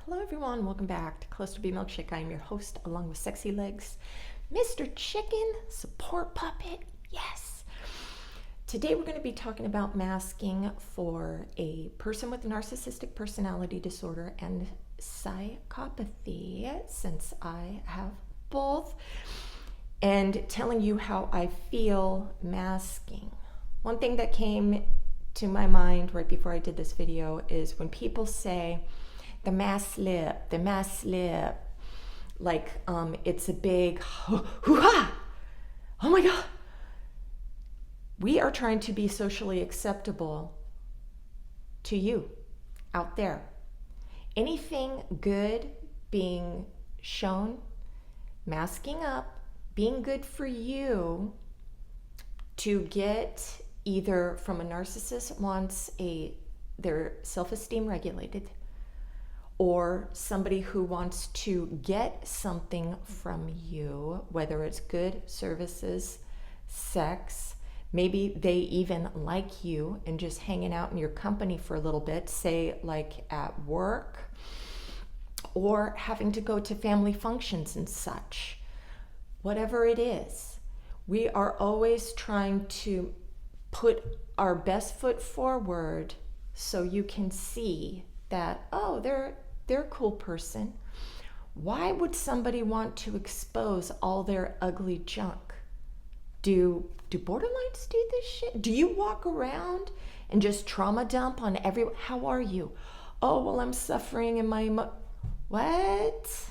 Hello everyone, welcome back to Clusterbmilkshake. I am your host along with Sexy Legs, Mr. Chicken, support puppet, yes. Today we're going to be talking about masking for a person with narcissistic personality disorder and psychopathy, since I have both, and telling you how I feel masking. One thing that came to my mind right before I did this video is when people say, the mask slip, like it's a big hoo-ha, oh my God. We are trying to be socially acceptable to you out there. Anything good being shown, masking up, being good for you to get either from a narcissist wants their self-esteem regulated, or somebody who wants to get something from you, whether it's good services, sex, maybe they even like you and just hanging out in your company for a little bit, say like at work, or having to go to family functions and such. Whatever it is, we are always trying to put our best foot forward so you can see that, oh, they're a cool person. Why would somebody want to expose all their ugly junk? Do borderlines do this shit? Do you walk around and just trauma dump on everyone? How are you? Oh, well, I'm suffering in my what?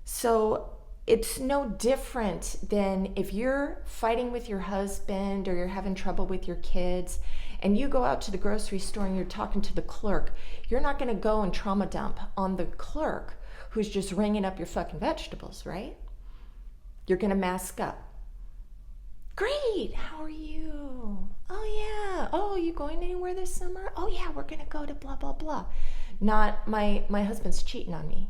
So it's no different than if you're fighting with your husband or you're having trouble with your kids and you go out to the grocery store and you're talking to the clerk. You're not going to go and trauma dump on the clerk who's just ringing up your fucking vegetables, right? You're going to mask up. Great, how are you? Oh yeah, oh, you going anywhere this summer? Oh yeah, we're going to go to blah, blah, blah. Not my husband's cheating on me,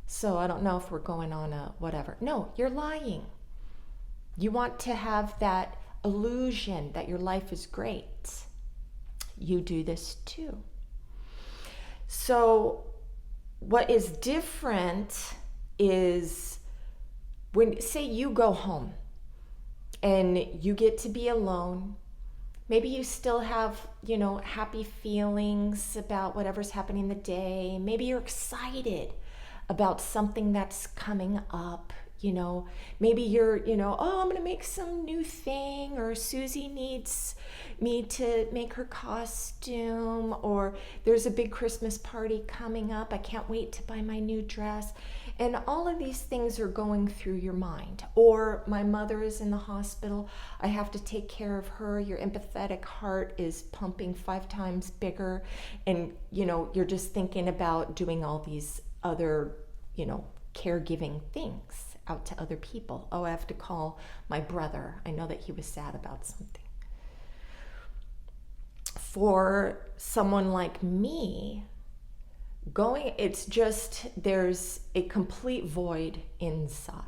so I don't know if we're going on a whatever. No, you're lying. You want to have that illusion that your life is great. You do this too. So what is different is when, say you go home and you get to be alone. Maybe you still have, happy feelings about whatever's happening in the day. Maybe you're excited about something that's coming up. Maybe you're, oh, I'm going to make some new thing, or Susie needs me to make her costume, or there's a big Christmas party coming up. I can't wait to buy my new dress. And all of these things are going through your mind. Or my mother is in the hospital. I have to take care of her. Your empathetic heart is pumping 5 times bigger. And, you're just thinking about doing all these other, caregiving things out to other people. Oh, I have to call my brother. I know that he was sad about something. For someone like me, it's just, there's a complete void inside.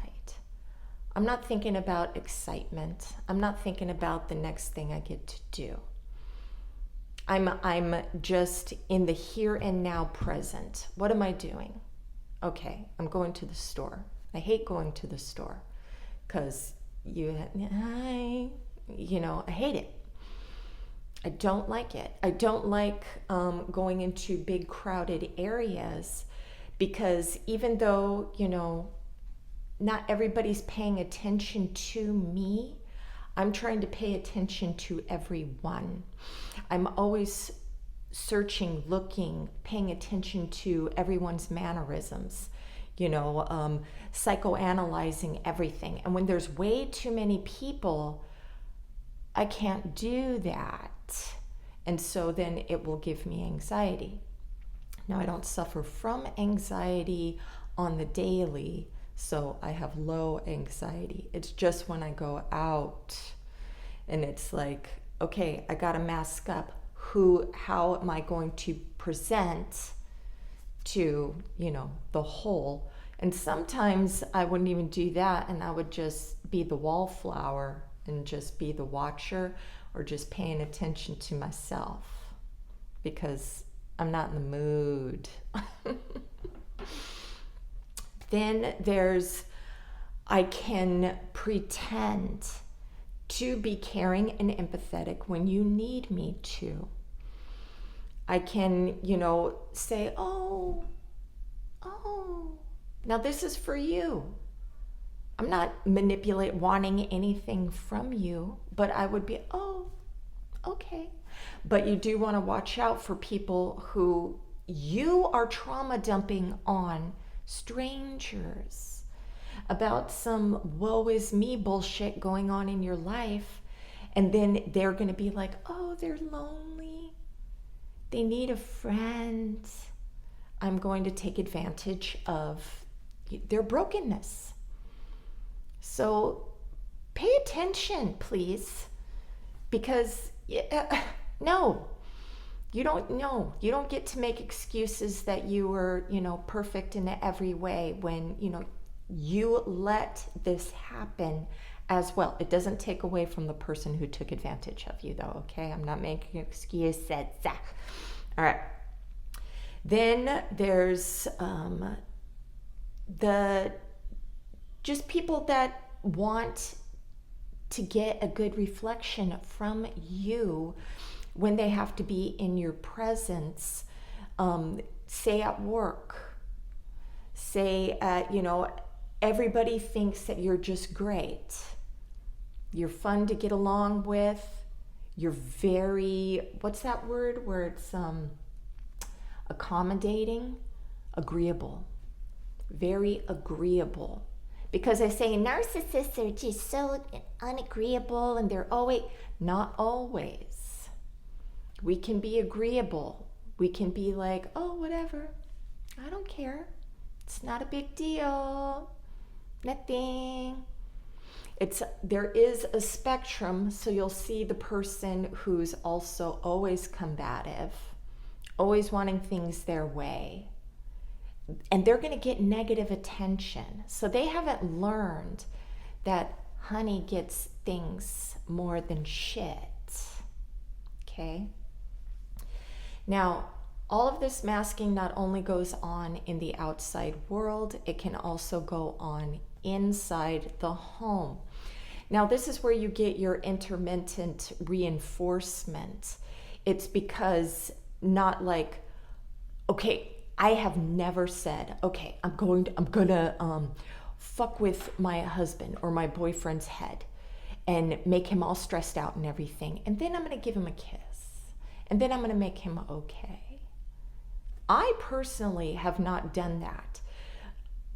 I'm not thinking about excitement. I'm not thinking about the next thing I get to do. I'm just in the here and now present. What am I doing? Okay, I'm going to the store. I hate going to the store because I hate it. I don't like it. I don't like going into big crowded areas because even though, not everybody's paying attention to me, I'm trying to pay attention to everyone. I'm always searching, looking, paying attention to everyone's mannerisms, psychoanalyzing everything. And when there's way too many people, I can't do that. And so then it will give me anxiety. Now, I don't suffer from anxiety on the daily, so I have low anxiety. It's just when I go out and it's like, okay, I gotta mask up. How am I going to present to, the whole? And sometimes I wouldn't even do that, and I would just be the wallflower and just be the watcher, or just paying attention to myself, because I'm not in the mood. Then there's, I can pretend to be caring and empathetic when you need me to. I can, say, oh, now this is for you. I'm not wanting anything from you, but I would be, oh, okay. But you do want to watch out for people who you are trauma dumping on, strangers, about some woe is me bullshit going on in your life. And then they're going to be like, oh, they're lonely. They need a friend. I'm going to take advantage of their brokenness. So pay attention, please, because no, you don't get to make excuses that you were, perfect in every way when, you let this happen as well. It doesn't take away from the person who took advantage of you, though, okay? I'm not making excuses. All right. Then there's just people that want to get a good reflection from you when they have to be in your presence, say at work, say at, everybody thinks that you're just great. You're fun to get along with. You're very, what's that word where it's accommodating? Agreeable. Very agreeable. Because I say narcissists are just so unagreeable and they're always, not always. We can be agreeable. We can be like, oh, whatever. I don't care. It's not a big deal. Nothing. There is a spectrum, so you'll see the person who's also always combative, always wanting things their way. And they're going to get negative attention. So they haven't learned that honey gets things more than shit. Okay? Now, all of this masking not only goes on in the outside world, it can also go on inside the home. Now, this is where you get your intermittent reinforcement. It's because not like, okay, I have never said, okay, I'm gonna fuck with my husband or my boyfriend's head and make him all stressed out and everything. And then I'm gonna give him a kiss. And then I'm gonna make him okay. I personally have not done that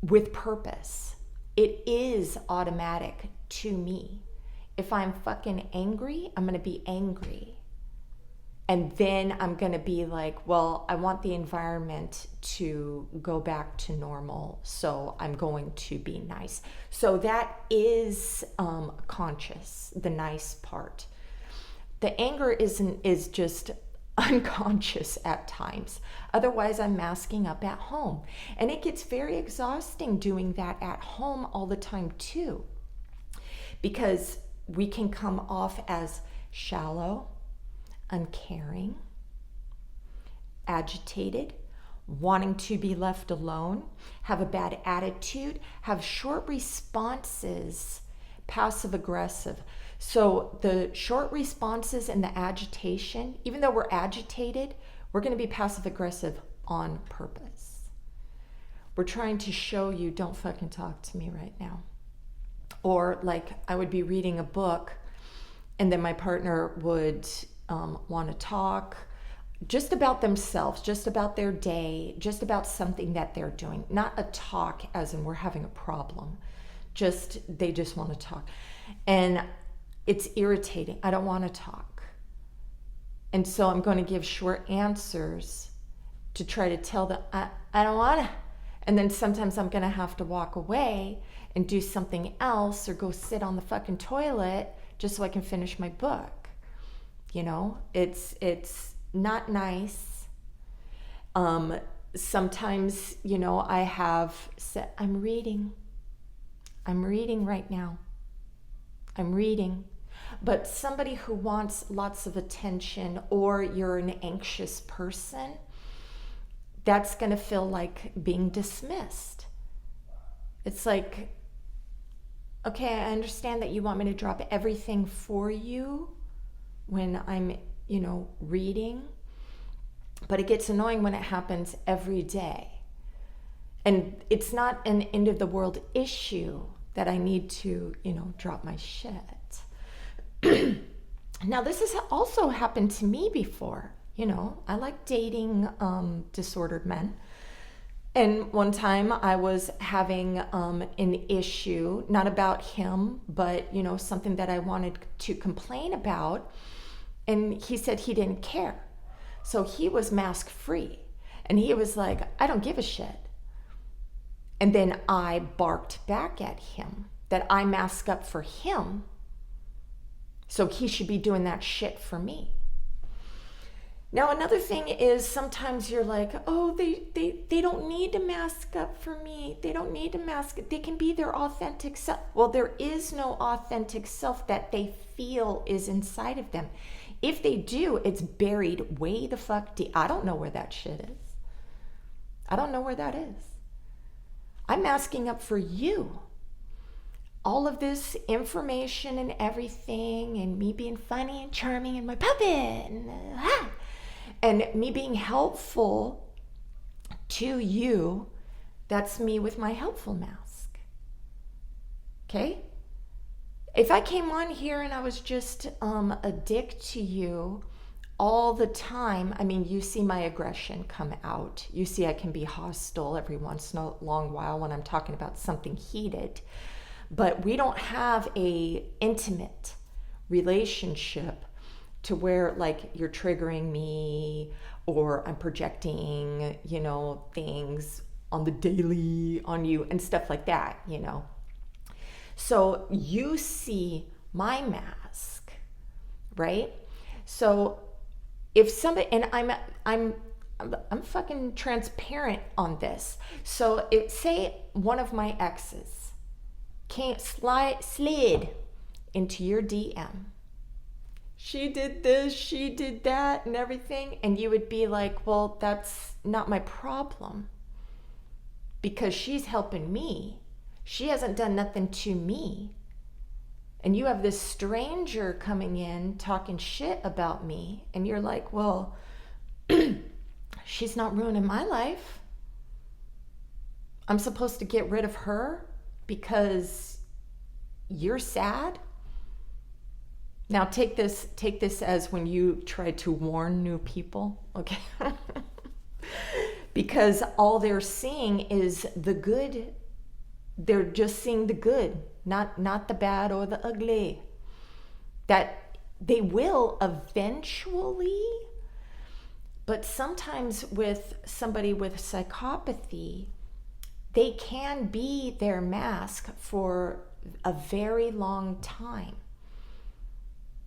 with purpose. It is automatic to me. If I'm fucking angry, I'm gonna be angry. And then I'm gonna be like, well, I want the environment to go back to normal, so I'm going to be nice. So that is conscious, the nice part. The anger is just unconscious at times. Otherwise, I'm masking up at home. And it gets very exhausting doing that at home all the time too. Because we can come off as shallow, uncaring, agitated, wanting to be left alone, have a bad attitude, have short responses, passive aggressive. So the short responses and the agitation, even though we're agitated, we're going to be passive aggressive on purpose. We're trying to show you, don't fucking talk to me right now. Or like I would be reading a book and then my partner would want to talk just about themselves, just about their day, just about something that they're doing. Not a talk as in we're having a problem. They just want to talk. And it's irritating. I don't want to talk. And so I'm going to give short answers to try to tell them, I don't want to. And then sometimes I'm going to have to walk away and do something else or go sit on the fucking toilet just so I can finish my book. It's not nice. Sometimes, I have said, I'm reading right now. I'm reading. But somebody who wants lots of attention or you're an anxious person, that's going to feel like being dismissed. It's like, okay, I understand that you want me to drop everything for you when I'm, reading, but it gets annoying when it happens every day. And it's not an end of the world issue that I need to, drop my shit. Now, this has also happened to me before. I like dating disordered men. And one time I was having an issue, not about him, but, something that I wanted to complain about. And he said he didn't care. So he was mask free. And he was like, I don't give a shit. And then I barked back at him that I mask up for him. So he should be doing that shit for me. Now, another thing is sometimes you're like, oh, they don't need to mask up for me. They don't need to mask it. They can be their authentic self. Well, there is no authentic self that they feel is inside of them. If they do, it's buried way the fuck deep. I don't know where that shit is. I don't know where that is. I'm masking up for you. All of this information and everything, and me being funny and charming and my puppet, and me being helpful to you, that's me with my helpful mask. Okay? If I came on here and I was just a dick to you all the time, I mean, you see my aggression come out. You see I can be hostile every once in a long while when I'm talking about something heated. But we don't have a intimate relationship to where like you're triggering me or I'm projecting, things on the daily on you and stuff like that, So you see my mask, right? So if somebody, and I'm fucking transparent on this. So say one of my exes slid into your DM. She did this, she did that, and everything. And you would be like, well, that's not my problem. Because she's helping me. She hasn't done nothing to me. And you have this stranger coming in talking shit about me. And you're like, well, she's not ruining my life. I'm supposed to get rid of her because you're sad? Now take this as when you try to warn new people, okay? Because all they're seeing is the good. They're just seeing the good, not the bad or the ugly. That they will eventually, but sometimes with somebody with psychopathy, they can be their mask for a very long time.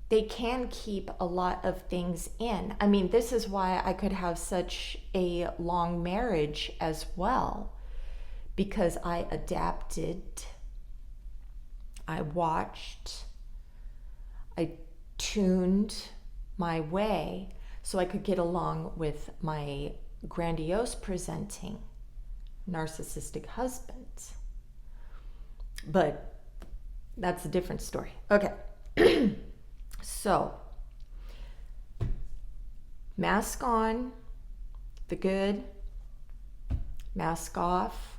They can keep a lot of things in. I mean, this is why I could have such a long marriage as well, because I adapted, I watched, I tuned my way so I could get along with my grandiose presenting narcissistic husband. But that's a different story. Okay. So, mask on, the good, mask off,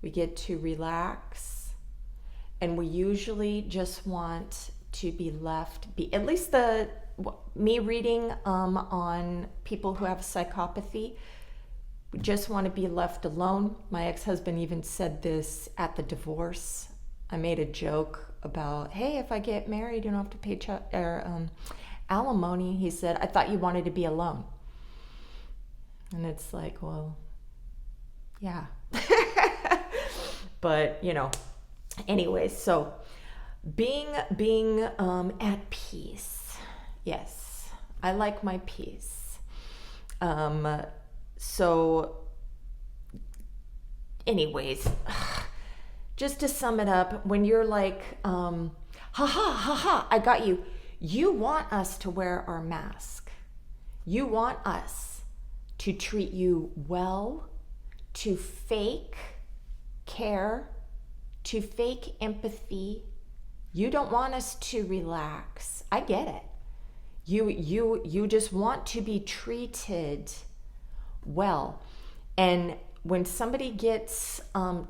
we get to relax, and we usually just want to be left, at least me reading on people who have psychopathy, we just want to be left alone. My ex-husband even said this at the divorce. I made a joke about, hey, if I get married, you don't have to pay alimony. He said, I thought you wanted to be alone. And it's like, well, yeah. But, anyways, so being at peace. Yes, I like my peace. So anyways, just to sum it up, when you're like, I got you. You want us to wear our mask. You want us to treat you well, to fake care, to fake empathy. You don't want us to relax. I get it. You just want to be treated well. And when somebody gets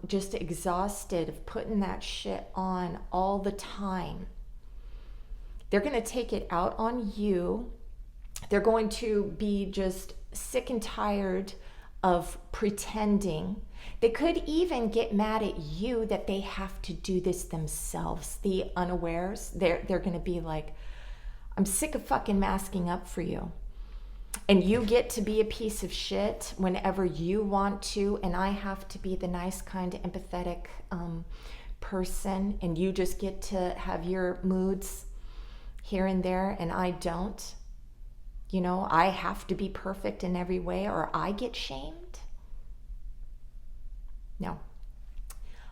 just exhausted of putting that shit on all the time, they're going to take it out on you. They're going to be just sick and tired of pretending. They could even get mad at you that they have to do this themselves. The unawares, they're going to be like, I'm sick of fucking masking up for you. And you get to be a piece of shit whenever you want to, and I have to be the nice, kind, empathetic person, and you just get to have your moods here and there, and I don't. You know, I have to be perfect in every way, or I get shamed. No.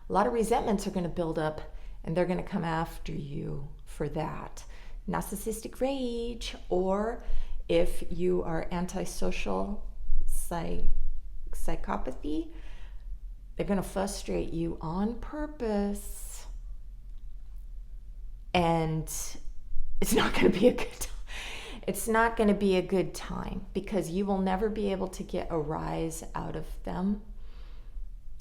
A lot of resentments are going to build up, and they're going to come after you for that. Narcissistic rage, or if you are antisocial psychopathy, they're going to frustrate you on purpose. And it's not going to be a good time. It's not going to be a good time because you will never be able to get a rise out of them.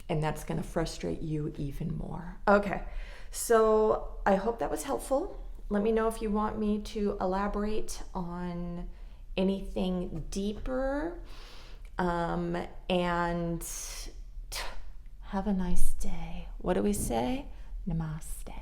And that's going to frustrate you even more. Okay, so I hope that was helpful. Let me know if you want me to elaborate on anything deeper. And have a nice day. What do we say? Namaste.